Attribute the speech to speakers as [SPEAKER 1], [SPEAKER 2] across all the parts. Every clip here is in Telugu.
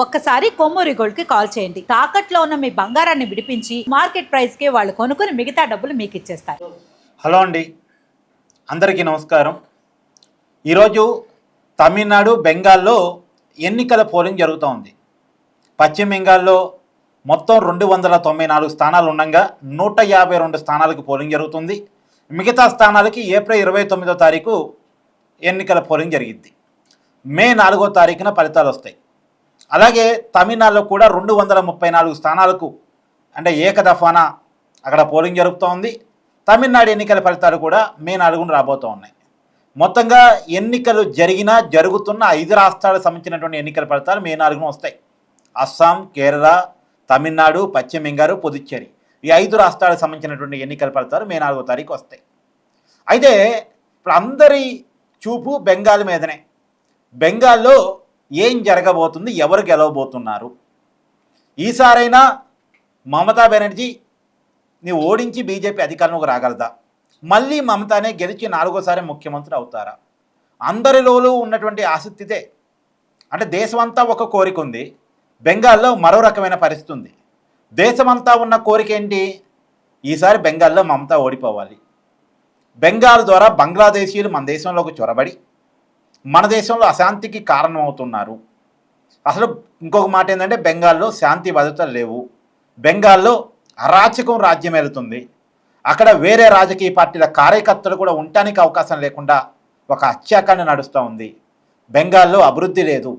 [SPEAKER 1] ఒక్కసారి కొమ్మూరి గోల్డ్ కి కాల్ చేయండి. తాకట్లో ఉన్న మీ బంగారాన్ని విడిపించి మార్కెట్ ప్రైస్ కి వాళ్ళు కొనుక్కుని మిగతా డబ్బులు మీకు ఇచ్చేస్తారు.
[SPEAKER 2] హలో అండి, అందరికీ నమస్కారం. ఈరోజు తమిళనాడు, బెంగాల్లో ఎన్నికల పోలింగ్ జరుగుతూ ఉంది. పశ్చిమ బెంగాల్లో మొత్తం 294 స్థానాలు ఉండగా 152 స్థానాలకు పోలింగ్ జరుగుతుంది. మిగతా స్థానాలకి ఏప్రిల్ 29వ తారీఖు ఎన్నికల పోలింగ్ జరిగింది. మే 4వ తారీఖున ఫలితాలు వస్తాయి. అలాగే తమిళనాడులో కూడా 234 స్థానాలకు అంటే ఏకదఫానా అక్కడ పోలింగ్ జరుగుతూ ఉంది. తమిళనాడు ఎన్నికల ఫలితాలు కూడా మే 4న రాబోతూ ఉన్నాయి. మొత్తంగా ఎన్నికలు జరుగుతున్న 5 రాష్ట్రాలకు సంబంధించినటువంటి ఎన్నికల ఫలితాలు మే 4న వస్తాయి. అస్సాం, కేరళ, తమిళనాడు, పశ్చిమ బెంగాల్, పుదుచ్చేరి ఈ 5 రాష్ట్రాలకు సంబంధించినటువంటి ఎన్నికల ఫలితాలు మే 4వ తారీఖు వస్తాయి. అయితే ఇప్పుడు అందరి చూపు బెంగాల్ మీదనే. బెంగాల్లో ఏం జరగబోతుంది, ఎవరు గెలవబోతున్నారు, ఈసారైనా మమతా బెనర్జీని ఓడించి బీజేపీ అధికారంలోకి రాగలదా, మళ్ళీ మమతానే గెలిచి 4వసారి ముఖ్యమంత్రి అవుతారా? అందరిలోనూ ఉన్నటువంటి ఆసక్తితే. అంటే దేశమంతా ఒక కోరిక ఉంది, బెంగాల్లో మరో రకమైన పరిస్థితి ఉంది. దేశమంతా ఉన్న కోరిక ఏంటి? ఈసారి బెంగాల్లో మమతా ఓడిపోవాలి. బెంగాల్ ద్వారా బంగ్లాదేశీయులు మన దేశంలోకి చొరబడి మన దేశంలో అశాంతికి కారణమవుతున్నారు. అసలు ఇంకొక మాట ఏంటంటే బెంగాల్లో శాంతి భద్రతలు లేవు. బెంగాల్లో అరాచకం రాజ్యం వెళుతుంది. అక్కడ వేరే రాజకీయ పార్టీల కార్యకర్తలు కూడా ఉండటానికి అవకాశం లేకుండా ఒక హత్యాకాండ నడుస్తూ ఉంది. బెంగాల్లో అభివృద్ధి లేదు.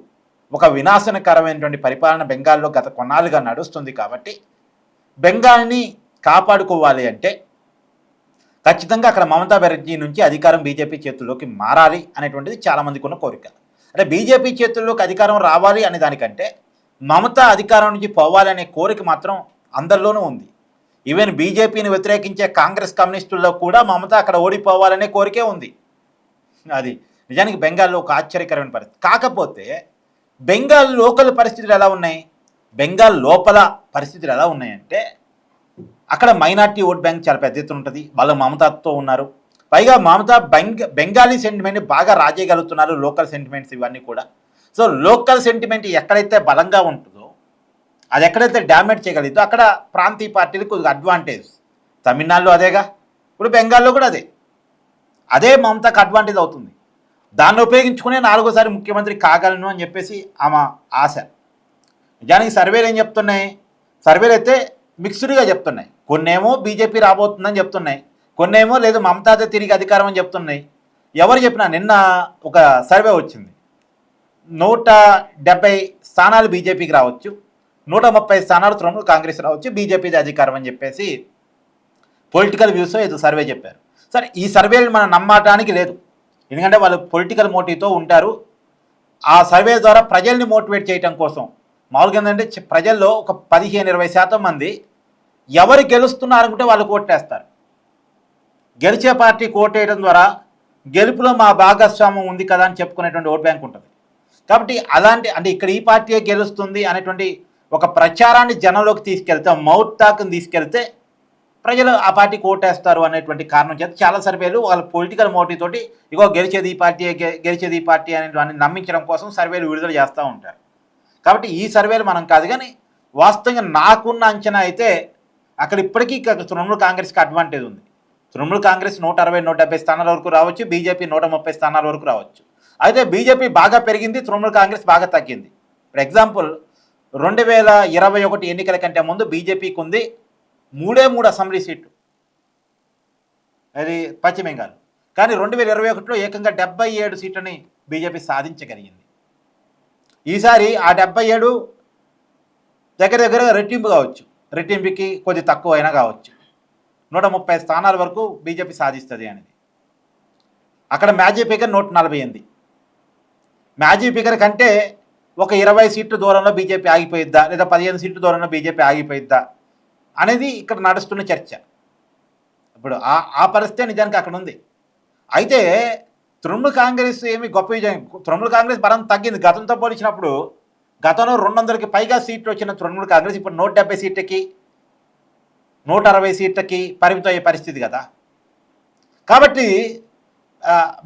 [SPEAKER 2] ఒక వినాశనకరమైనటువంటి పరిపాలన బెంగాల్లో గత కొన్నాళ్ళుగా నడుస్తుంది. కాబట్టి బెంగాల్ని కాపాడుకోవాలి అంటే ఖచ్చితంగా అక్కడ మమతా బెనర్జీ నుంచి అధికారం బీజేపీ చేతుల్లోకి మారాలి అనేటువంటిది చాలామందికి ఉన్న కోరిక. అంటే బీజేపీ చేతుల్లోకి అధికారం రావాలి అనే దానికంటే మమతా అధికారం నుంచి పోవాలి అనే కోరిక మాత్రం అందరిలోనూ ఉంది. ఈవెన్ బీజేపీని వ్యతిరేకించే కాంగ్రెస్ కమ్యూనిస్టుల్లో కూడా మమతా అక్కడ ఓడిపోవాలనే కోరికే ఉంది. అది నిజానికి బెంగాల్లో ఒక ఆశ్చర్యకరమైన పరిస్థితి. కాకపోతే బెంగాల్ లోకల్ పరిస్థితులు ఎలా ఉన్నాయి, బెంగాల్ లోపల పరిస్థితులు ఎలా ఉన్నాయంటే అక్కడ మైనార్టీ ఓట్ బ్యాంక్ చాలా పెద్ద ఎత్తున ఉంటుంది. వాళ్ళు మమతాతో ఉన్నారు. పైగా మమతా బెంగాలీ సెంటిమెంట్ని బాగా రాజేయగలుగుతున్నారు. లోకల్ సెంటిమెంట్స్ ఇవన్నీ కూడా. సో లోకల్ సెంటిమెంట్ ఎక్కడైతే బలంగా ఉంటుందో, అది ఎక్కడైతే డ్యామేజ్ చేయగలుగుతుందో అక్కడ ప్రాంతీయ పార్టీలకు కొద్దిగా అడ్వాంటేజ్. తమిళనాడులో అదేగా, ఇప్పుడు బెంగాల్లో కూడా అదే మమతాకు అడ్వాంటేజ్ అవుతుంది. దాన్ని ఉపయోగించుకునే 4వసారి ముఖ్యమంత్రి కాగలను అని చెప్పేసి ఆమె ఆశ. నిజానికి సర్వేలు ఏం చెప్తున్నాయి? సర్వేలు అయితే మిక్స్డ్గా చెప్తున్నాయి. కొన్నేమో బీజేపీ రాబోతుందని చెప్తున్నాయి, కొన్నేమో లేదు మమతాదే తిరిగి అధికారం అని చెప్తున్నాయి. ఎవరు చెప్పినా నిన్న ఒక సర్వే వచ్చింది, 170 స్థానాలు బీజేపీకి రావచ్చు, 130 స్థానాలు తృణమూల్ కాంగ్రెస్ రావచ్చు, బీజేపీదే అధికారం అని చెప్పేసి పొలిటికల్ వ్యూస్ ఏదో సర్వే చెప్పారు. సరే, ఈ సర్వేలు మనం నమ్మటానికి లేదు, ఎందుకంటే వాళ్ళు పొలిటికల్ మోటివ్తో ఉంటారు. ఆ సర్వే ద్వారా ప్రజల్ని మోటివేట్ చేయడం కోసం మామూలుగా ఏంటంటే ప్రజల్లో ఒక 15-20% మంది ఎవరు గెలుస్తున్నారనుకుంటే వాళ్ళు కోటేస్తారు. గెలిచే పార్టీ కోటేయడం ద్వారా గెలుపులో మా భాగస్వామ్యం ఉంది కదా అని చెప్పుకునేటువంటి ఓట్ బ్యాంక్ ఉంటుంది. కాబట్టి అలాంటి అంటే ఇక్కడ ఈ పార్టీయే గెలుస్తుంది అనేటువంటి ఒక ప్రచారాన్ని జనంలోకి తీసుకెళ్తే, మౌత్ టాక్ని తీసుకెళ్తే ప్రజలు ఆ పార్టీకి ఓటేస్తారు అనేటువంటి కారణం చేత చాలా సర్వేలు వాళ్ళ పొలిటికల్ మోటివ్ తోటి ఇగో గెలిచేది ఈ పార్టీ అనేటువంటి నమ్మించడం కోసం సర్వేలు విడుదల చేస్తూ ఉంటారు. కాబట్టి ఈ సర్వేలు మనం కాదు, కానీ వాస్తవంగా నాకున్న అంచనా అయితే అక్కడ ఇప్పటికీ తృణమూల్ కాంగ్రెస్కి అడ్వాంటేజ్ ఉంది. తృణమూల్ కాంగ్రెస్ 160-170 స్థానాల వరకు రావచ్చు, బీజేపీ 130 స్థానాల వరకు రావచ్చు. అయితే బీజేపీ బాగా పెరిగింది, తృణమూల్ కాంగ్రెస్ బాగా తగ్గింది. ఫర్ ఎగ్జాంపుల్ 2021 ఎన్నికల కంటే ముందు బీజేపీకి ఉంది 3 అసెంబ్లీ సీట్లు, అది పశ్చిమ బెంగాల్. కానీ 2021లో ఏకంగా 77 సీట్లని బీజేపీ సాధించగలిగింది. ఈసారి ఆ 77 దగ్గర రెట్టింపు కావచ్చు, రెట్టింపుకి కొద్ది తక్కువ అయినా కావచ్చు, 130 స్థానాల వరకు బీజేపీ సాధిస్తుంది అనేది. అక్కడ మ్యాజిక్ ఫిగర్ 148. మ్యాజిక్ ఫిగర్ కంటే ఒక 20 సీట్ల దూరంలో బీజేపీ ఆగిపోయిద్దా, లేదా 15 సీట్ల దూరంలో బీజేపీ ఆగిపోయిద్దా అనేది ఇక్కడ నడుస్తున్న చర్చ. ఇప్పుడు ఆ పరిస్థితి నిజానికి అక్కడ ఉంది. అయితే తృణమూల్ కాంగ్రెస్ ఏమి గొప్ప విజయం, తృణమూల్ కాంగ్రెస్ బలం తగ్గింది. గతంతో పోల్చినప్పుడు గతంలో 200కి పైగా సీట్లు వచ్చిన తృణమూల్ కాంగ్రెస్ ఇప్పుడు 170 సీట్లకి 160 సీట్లకి పరిమితం అయ్యే పరిస్థితి కదా. కాబట్టి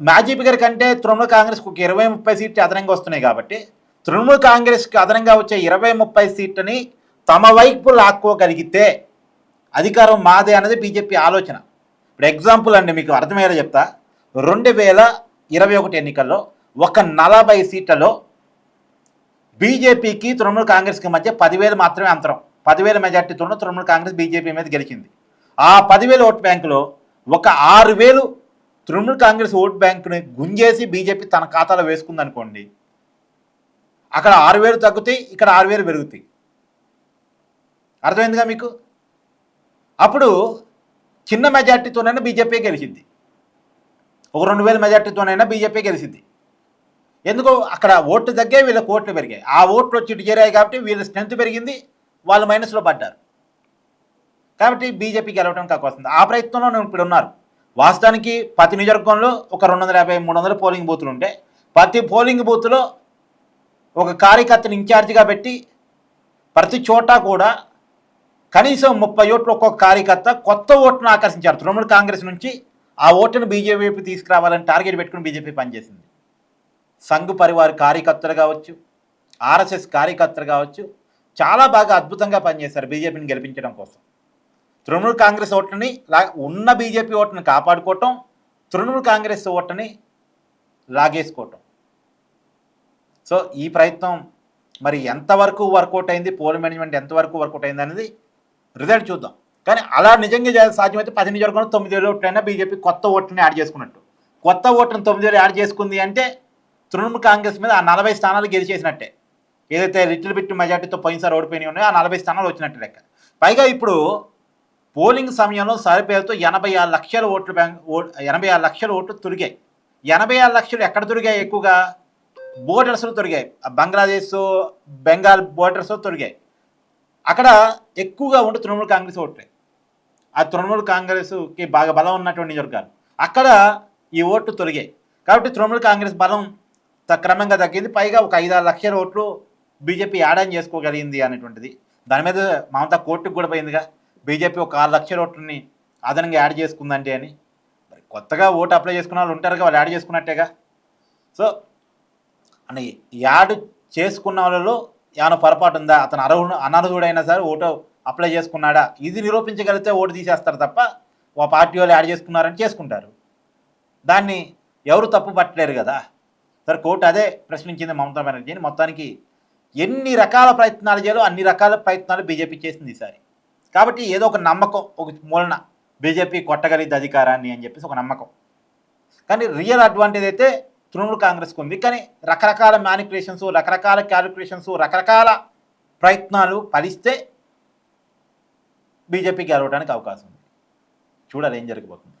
[SPEAKER 2] మ్యాజిక్ ఫిగర్ కంటే తృణమూల్ కాంగ్రెస్కి ఒక 20-30 సీట్లు అదనంగా వస్తున్నాయి. కాబట్టి తృణమూల్ కాంగ్రెస్కి అదనంగా వచ్చే 20-30 సీట్లని తమ వైపు లాక్కోగలిగితే అధికారం మాదే అనేది బీజేపీ ఆలోచన. ఇప్పుడు ఎగ్జాంపుల్ అండి, మీకు అర్థమయ్యేలా చెప్తా. 2021 ఎన్నికల్లో ఒక 40 సీట్లలో బీజేపీకి తృణమూల్ కాంగ్రెస్కి మధ్య 10,000 మాత్రమే అంతరం. 10,000 మెజార్టీతో తృణమూల్ కాంగ్రెస్ బీజేపీ మీద గెలిచింది. ఆ 10,000 ఓట్ బ్యాంకులో ఒక 6,000 తృణమూల్ కాంగ్రెస్ ఓట్ బ్యాంకుని గుంజేసి బీజేపీ తన ఖాతాలో వేసుకుంది అనుకోండి. అక్కడ 6,000 తగ్గుతాయి, ఇక్కడ 6,000 పెరుగుతాయి. అర్థమైందిగా మీకు? అప్పుడు చిన్న మెజార్టీతోనైనా బీజేపీ గెలిచింది, ఒక 2,000 మెజార్టీతోనైనా బీజేపీ గెలిచింది. ఎందుకో అక్కడ ఓట్లు తగ్గాయి, వీళ్ళకి ఓట్లు పెరిగాయి. ఆ ఓట్లు వచ్చి ఇటు చేరాయి కాబట్టి వీళ్ళ స్ట్రెంత్ పెరిగింది, వాళ్ళు మైనస్లో పడ్డారు. కాబట్టి బీజేపీ గెలవడానికి అవకాశం వస్తుంది. ఆ ప్రయత్నంలో నేను ఇప్పుడు ఉన్నారు. వాస్తవానికి ప్రతి నియోజకవర్గంలో ఒక 250-300 పోలింగ్ బూతులు ఉంటే ప్రతి పోలింగ్ బూత్లో ఒక కార్యకర్తను ఇన్ఛార్జిగా పెట్టి ప్రతి చోట కూడా కనీసం 30 ఓట్లు ఒక్కొక్క కార్యకర్త కొత్త ఓటును ఆకర్షించారు. తృణమూల్ కాంగ్రెస్ నుంచి ఆ ఓటును బీజేపీ తీసుకురావాలని టార్గెట్ పెట్టుకుని బీజేపీ పనిచేసింది. సంఘ్ పరివార్ కార్యకర్తలు కావచ్చు, ఆర్ఎస్ఎస్ కార్యకర్తలు కావచ్చు, చాలా బాగా అద్భుతంగా పనిచేశారు బీజేపీని గెలిపించడం కోసం. తృణమూల్ కాంగ్రెస్ ఓట్లని ఉన్న బీజేపీ ఓట్ని కాపాడుకోవటం, తృణమూల్ కాంగ్రెస్ ఓట్ని లాగేసుకోవటం. సో ఈ ప్రయత్నం మరి ఎంతవరకు వర్కౌట్ అయింది, పోల్ మేనేజ్మెంట్ ఎంతవరకు వర్కౌట్ అయింది అనేది రిజల్ట్ చూద్దాం. కానీ అలా నిజంగా సాధ్యమైతే 10 నియోజకవర్గంలో 9,000 ఓట్లైనా బీజేపీ కొత్త ఓట్లని యాడ్ చేసుకున్నట్టు. కొత్త ఓట్లను 9,000 యాడ్ చేసుకుంది అంటే తృణమూల్ కాంగ్రెస్ మీద ఆ 40 స్థానాలు గెలిచేసినట్టే. ఏదైతే లిటిల్ బిట్ మెజార్టీతో పోయినసారి ఓడిపోయినాయి ఉన్నాయో ఆ 40 స్థానాలు వచ్చినట్టు లెక్క. పైగా ఇప్పుడు పోలింగ్ సమయంలో సరిపేరుతో 86 లక్షల ఓట్లు 86 లక్షల ఓట్లు తొలిగాయి. 86 లక్షలు ఎక్కడ తొలిగాయి? ఎక్కువగా బోర్డర్స్లో తొలిగాయి. బంగ్లాదేశ్, బెంగాల్ బోర్డర్స్లో తొలిగాయి. అక్కడ ఎక్కువగా ఉంటే తృణమూల్ కాంగ్రెస్ ఓట్లే. ఆ తృణమూల్ కాంగ్రెస్కి బాగా బలం ఉన్నటువంటి నియోజకవర్గాలు, అక్కడ ఈ ఓట్లు తొలిగాయి. కాబట్టి తృణమూల్ కాంగ్రెస్ బలం క్రమంగా తగ్గింది. పైగా ఒక 5-6 లక్షల ఓట్లు బీజేపీ యాడ్ ఆన్ చేసుకోగలిగింది అనేటువంటిది. దాని మీద మమతా కోర్టుకు కూడా పోయిందిగా, బీజేపీ ఒక 6 లక్షల ఓట్లని అదనంగా యాడ్ చేసుకుందంటే అని. మరి కొత్తగా ఓటు అప్లై చేసుకున్న వాళ్ళు ఉంటారుగా, వాళ్ళు యాడ్ చేసుకున్నట్టేగా. సో అని యాడ్ చేసుకున్న వాళ్ళలో ఏమైనా పొరపాటు ఉందా, అతను అనర్హుడైనా సరే ఓటు అప్లై చేసుకున్నాడా, ఇది నిరూపించగలిగితే ఓటు తీసేస్తారు తప్ప ఓ పార్టీ వాళ్ళు యాడ్ చేసుకున్నారని చేసుకుంటారు. దాన్ని ఎవరు తప్పు పట్టలేరు కదా. సరే కోర్టు అదే ప్రశ్నించింది మమతా బెనర్జీని. మొత్తానికి ఎన్ని రకాల ప్రయత్నాలు చేయాలో అన్ని రకాల ప్రయత్నాలు బీజేపీ చేసింది ఈసారి. కాబట్టి ఏదో ఒక నమ్మకం, ఒక మూలన బీజేపీ కొట్టగలిగింది అధికారాన్ని అని చెప్పేసి ఒక నమ్మకం. కానీ రియల్ అడ్వాంటేజ్ అయితే తృణమూల్ కాంగ్రెస్కి ఉంది. కానీ రకరకాల మ్యానిపులేషన్స్, రకరకాల క్యాలిక్యులేషన్స్, రకరకాల ప్రయత్నాలు ఫలిస్తే బీజేపీకి గెలవడానికి అవకాశం ఉంది. చూడాలి ఏం జరగబోతుంది.